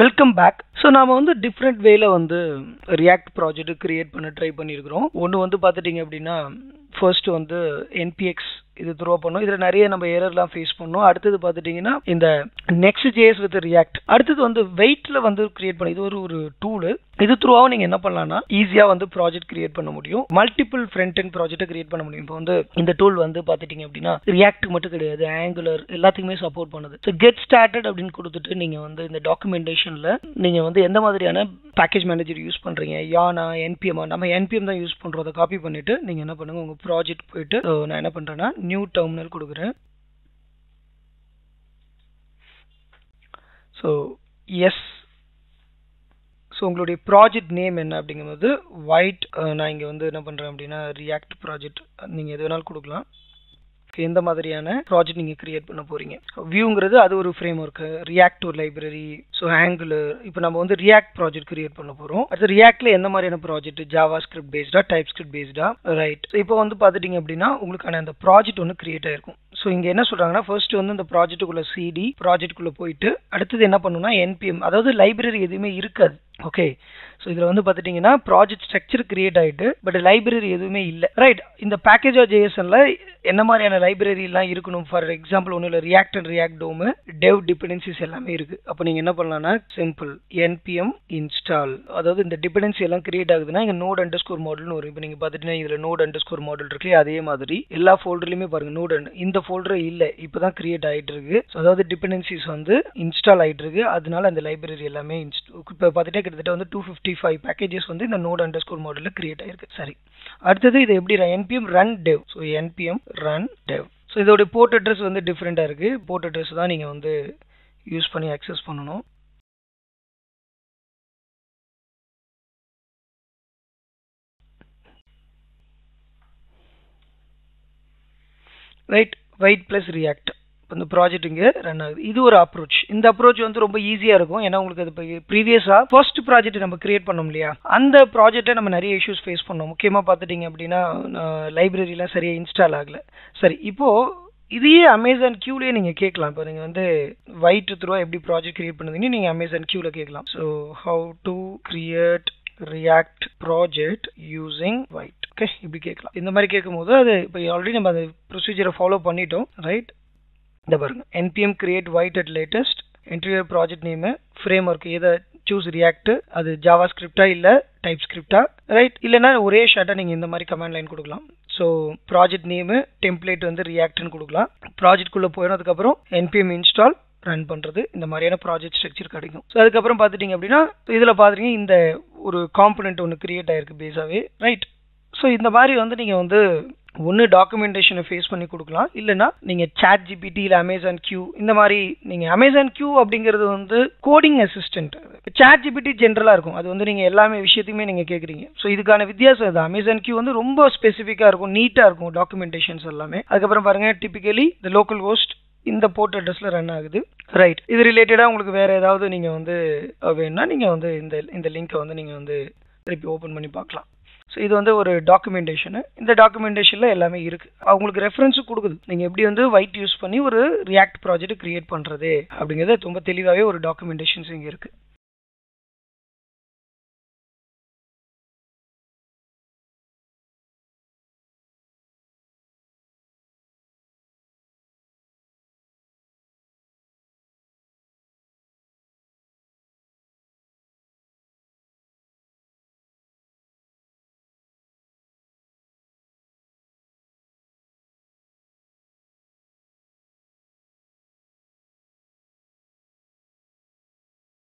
Welcome back. So நாம வந்து different வேல வந்து ரியாக்ட் ப்ராஜெக்ட் கிரியேட் பண்ண ட்ரை பண்ணியிருக்கிறோம். ஒன்று வந்து பார்த்துட்டிங்க அப்படின்னா ஃபர்ஸ்ட் வந்து என்பிஎக்ஸ் இது த்ரோ பண்ணோம். இதில் நிறைய நம்ம எரர்லாம் ஃபேஸ் பண்ணோம். அடுத்தது பார்த்துட்டிங்கன்னா இந்த நெக்ஸ்ட் ஜேஎஸ் வித் ரியாக்ட். அடுத்தது வந்து வெயிட்ல வந்து கிரியேட் பண்ணி இது ஒரு டூலு. இது த்ரூவாக நீங்கள் என்ன பண்ணலாம்னா ஈஸியாக வந்து ப்ராஜெக்ட் கிரியேட் பண்ண முடியும். மல்டிபிள் ஃப்ரண்ட் அண்ட் ப்ராஜெக்ட்டை கிரியேட் பண்ண முடியும். இப்போ வந்து இந்த டூல் வந்து பார்த்துட்டிங்க அப்படின்னா ரியாக்ட் மட்டும் கிடையாது, ஆங்குலர் எல்லாத்துக்குமே சப்போர்ட் பண்ணுது. ஸோ கெட் ஸ்டார்டட் அப்படின்னு கொடுத்துட்டு நீங்கள் வந்து இந்த டாக்குமெண்டேஷனில் நீங்கள் வந்து எந்த மாதிரியான பேக்கேஜ் மேனேஜர் யூஸ் பண்ணுறீங்க, யானா என்பிஎம்மா, நம்ம என்பிஎம் தான் யூஸ் பண்ணுறோம். அதை காப்பி பண்ணிவிட்டு நீங்கள் என்ன பண்ணுங்கள், உங்கள் ப்ராஜெக்ட் போயிட்டு நான் என்ன பண்ணுறேன்னா நியூ டெர்மினல் கொடுக்குறேன். ஸோ எஸ், ஸோ உங்களுடைய ப்ராஜெக்ட் நேம் என்ன அப்படிங்கும்போது ஒயிட், நான் இங்கே வந்து என்ன பண்ணுறேன் அப்படின்னா ரியாக்ட் ப்ராஜெக்ட் நீங்கள் எது வேணாலும் கொடுக்கலாம். எந்த மாதிரியான ப்ராஜெக்ட் நீங்கள் கிரியேட் பண்ண போறீங்க. வியூங்கிறது அது ஒரு ஃப்ரேம் ஒர்க்கு, ரியாக்ட் ஒரு லைப்ரரி, ஸோ ஆங்குலர். இப்போ நம்ம வந்து ரியாக்ட் ப்ராஜெக்ட் கிரியேட் பண்ண போகிறோம். அது ரியாக்ட்ல எந்த மாதிரியான ப்ராஜெக்ட், ஜாவா ஸ்கிரிப்ட் பேஸ்டா, டைப் ஸ்கிரிப்ட் பேஸ்டா, ரைட். இப்போ வந்து பார்த்துட்டிங்க அப்படின்னா உங்களுக்கான அந்த ப்ராஜெக்ட் ஒன்று கிரியேட் ஆயிருக்கும். ஸோ இங்கே என்ன சொல்கிறாங்கன்னா ஃபர்ஸ்ட் வந்து இந்த ப்ராஜெக்ட்டுக்குள்ள சிடி ப்ராஜெக்ட்டுக்குள்ளே போயிட்டு அடுத்தது என்ன பண்ணணும்னா என்பிஎம், அதாவது லைப்ரரி எதுவுமே இருக்காது. ஓகே, ஸோ இதில் வந்து பார்த்துட்டிங்கன்னா ப்ராஜெக்ட் ஸ்ட்ரக்சர் கிரியேட் ஆகிட்டு பட் லைப்ரரி எதுவுமே இல்லை, ரைட். இந்த பேக்கேஜ் ஆஃப் ஜேஎஸ்என்ல என்ன மாதிரியான லைப்ரரிலாம் இருக்கணும்? ஃபார் எக்ஸாம்பிள் ஒன்றும் இல்லை, ரியாக்ட் அண்ட் ரியாக்ட் டோமு, டெவ் டிபெண்டன்சிஸ் எல்லாமே இருக்குது. அப்போ நீங்கள் என்ன பண்ணலாம்னா சிம்பிள் என்பிஎம் இன்ஸ்டால், அதாவது இந்த டிபெண்டன்சி எல்லாம் கிரியேட் ஆகுதுன்னா இங்கே நோட் அண்டர் ஸ்கோர் மாடல்னு வரும். இப்போ நீங்கள் பார்த்துட்டீங்கன்னா இதில் நோட் அண்டர் ஸ்கோர் மாடல் இருக்கு, அதே மாதிரி எல்லா ஃபோல்டர்லையுமே பாருங்கள் நோட் அண்ட் இந்த ஃபோல்டர் இல்லை, இப்போ தான் கிரியேட் ஆகிட்டு இருக்கு. ஸோ அதாவது டிபெண்டன்சிஸ் வந்து இன்ஸ்டால் ஆகிட்டு இருக்கு, அதனால அந்த லைப்ரரி எல்லாமே இப்போ பார்த்துட்டே கிட்டத்தட்ட வந்து 255 பேக்கேஜஸ் வந்து இந்த நோட் அண்டர் ஸ்கோர் மாடலில் கிரியேட் ஆயிருக்கு. சரி, அடுத்தது இது எப்படி NPM run டெவ். So NPM run டெவ். So இதோட போர்ட் அட்ரஸ் வந்து டிஃப்ரெண்டாக இருக்கு. போர்ட் அட்ரஸ் தான் நீங்கள் வந்து யூஸ் பண்ணி அக்சஸ் பண்ணணும். Right, Vite plus React. இந்த ப்ராஜெக்ட் இங்கே ரன் ஆகுது. இது ஒரு அப்ரோச். இந்த அப்ரோச் வந்து ரொம்ப ஈஸியாக இருக்கும். ஏன்னா உங்களுக்கு அது ப்ரீவியஸாக ஃபர்ஸ்ட் ப்ராஜெக்ட் நம்ம கிரியேட் பண்ணோம் இல்லையா, அந்த ப்ராஜெக்டை நம்ம நிறைய இஷ்யூஸ் ஃபேஸ் பண்ணோம். முக்கியமாக பார்த்துட்டிங்க அப்படின்னா லைப்ரரிலாம் சரியாக இன்ஸ்டால் ஆகலை. சரி, இப்போது இதையே அமேசான் கியூலேயே நீங்கள் கேட்கலாம். இப்போ நீங்கள் வந்து ஒயிட் த்ரூவா எப்படி ப்ராஜெக்ட் கிரியேட் பண்ணுறீங்கன்னு நீங்கள் அமேசான் கியூவில் கேட்கலாம். So how to create react project using white, okay, இப்படி கேட்கலாம். இந்த மாதிரி கேட்கும்போது அது இப்போ ஆல்ரெடி நம்ம அந்த ப்ரொசீஜரை ஃபாலோ பண்ணிட்டோம், ரைட். இந்த பாருங்க, NPM create Vite at latest, enter your project name, framework எதை சூஸ், ரியாக்ட், அது ஜாவா ஸ்கிரிப்டா இல்லை டைப் ஸ்கிரிப்டா, ரைட். இல்லைன்னா ஒரே ஷார்ட்டாக நீங்கள் இந்த மாதிரி கமாண்ட் லைன் கொடுக்கலாம். ஸோ ப்ராஜெக்ட் நேமு டெம்ப்ளேட் வந்து ரியாக்ட்னு கொடுக்கலாம். ப்ராஜெக்ட்குள்ளே போயினதுக்கப்புறம் என்பிஎம் இன்ஸ்டால் ரன் பண்ணுறது, இந்த மாதிரியான ப்ராஜெக்ட் ஸ்ட்ரக்சர் கிடைக்கும். ஸோ அதுக்கப்புறம் பார்த்துட்டிங்க அப்படின்னா இதில் பார்த்துட்டிங்க இந்த ஒரு காம்பனண்ட் ஒன்று கிரியேட் ஆயிருக்கு பேஸாகவே, ரைட். ஸோ இந்த மாதிரி வந்து நீங்கள் வந்து ஒன்று டாக்குமெண்டேஷனை ஃபேஸ் பண்ணி கொடுக்கலாம், இல்லைனா நீங்கள் சாட் ஜிபிடி இல்லை அமேசான் கியூ, இந்த மாதிரி நீங்கள் அமேசான் கியூ அப்படிங்கிறது வந்து கோடிங் அசிஸ்டன்ட். சாட் ஜிபிடி ஜென்ரலாக இருக்கும், அது வந்து நீங்கள் எல்லாமே விஷயத்தையுமே நீங்கள் கேட்குறீங்க. ஸோ இதுக்கான வித்தியாசம் இது. அமேசான் கியூ வந்து ரொம்ப ஸ்பெசிஃபிக்காக இருக்கும், நீட்டாக இருக்கும் டாக்குமெண்டேஷன்ஸ் எல்லாமே. அதுக்கப்புறம் பாருங்கள், டிபிக்கலி இந்த லோக்கல் ஹோஸ்ட் இந்த போர்ட் அட்ரஸில் ரன் ஆகுது, ரைட். இது ரிலேட்டடாக உங்களுக்கு வேறு ஏதாவது நீங்கள் வந்து வேணும்னா நீங்கள் வந்து இந்த லிங்கை வந்து நீங்கள் வந்து திருப்பி ஓப்பன் பண்ணி பார்க்கலாம். ஸோ இது வந்து ஒரு டாக்குமெண்டேஷனு. இந்த டாக்குமெண்டேஷனில் எல்லாமே இருக்குது. அவங்களுக்கு ரெஃபரன்ஸும் கொடுக்குது, நீங்கள் எப்படி வந்து ஒயிட் யூஸ் பண்ணி ஒரு ரியாக்ட் ப்ராஜெக்ட் கிரியேட் பண்ணுறது அப்படிங்கிறது ரொம்ப தெளிவாகவே ஒரு டாக்குமெண்டேஷன்ஸ் இங்கே இருக்குது.